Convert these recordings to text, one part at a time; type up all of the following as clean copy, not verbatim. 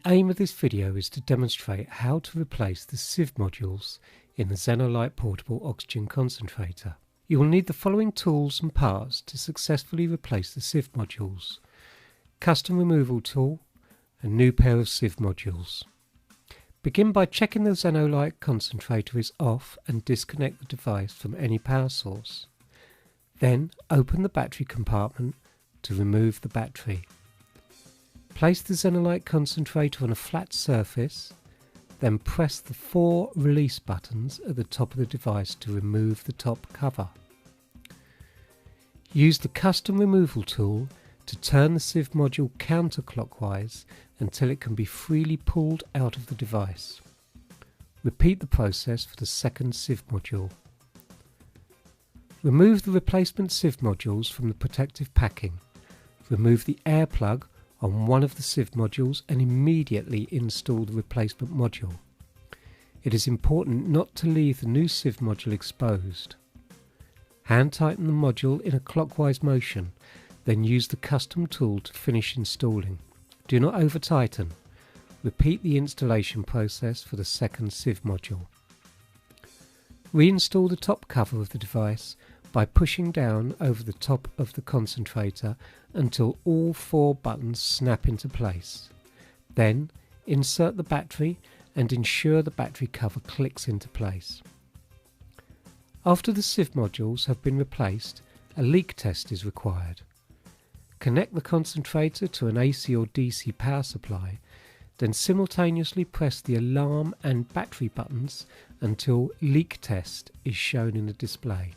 aim of this video is to demonstrate how to replace the sieve modules in the Zen O lite portable oxygen concentrator. You will need the following tools and parts to successfully replace the sieve modules: custom removal tool, a new pair of sieve modules. Begin by checking the Zen O lite concentrator is off and disconnect the device from any power source. Then open the battery compartment to remove the battery. Place the Zen O lite concentrator on a flat surface, then press the 4 release buttons at the top of the device to remove the top cover. Use the custom removal tool to turn the sieve module counterclockwise until it can be freely pulled out of the device. Repeat the process for the second sieve module. Remove the replacement sieve modules from the protective packing. Remove the air plug on one of the sieve modules and immediately install the replacement module. It is important not to leave the new sieve module exposed. Hand tighten the module in a clockwise motion, then use the custom tool to finish installing. Do not over tighten. Repeat the installation process for the second sieve module. Reinstall the top cover of the device by pushing down over the top of the concentrator until all 4 buttons snap into place. Then insert the battery and ensure the battery cover clicks into place. After the sieve modules have been replaced, a leak test is required. Connect the concentrator to an AC or DC power supply, then simultaneously press the alarm and battery buttons until leak test is shown in the display.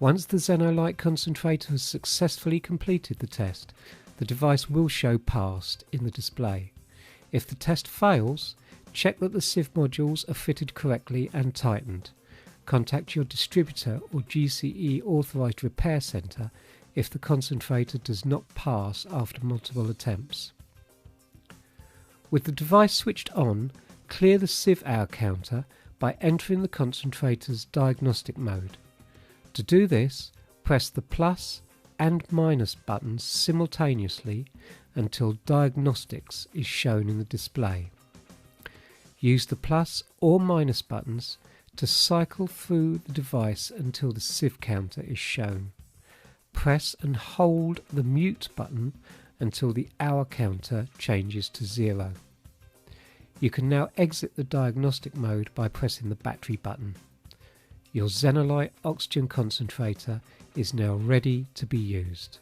Once the Zen O lite concentrator has successfully completed the test, the device will show passed in the display. If the test fails, check that the sieve modules are fitted correctly and tightened. Contact your distributor or GCE authorised repair centre if the concentrator does not pass after multiple attempts. With the device switched on, clear the sieve hour counter by entering the concentrator's diagnostic mode. To do this, press the plus and minus buttons simultaneously until diagnostics is shown in the display. Use the plus or minus buttons to cycle through the device until the sieve counter is shown. Press and hold the mute button until the hour counter changes to 0. You can now exit the diagnostic mode by pressing the battery button. Your Zen O lite oxygen concentrator is now ready to be used.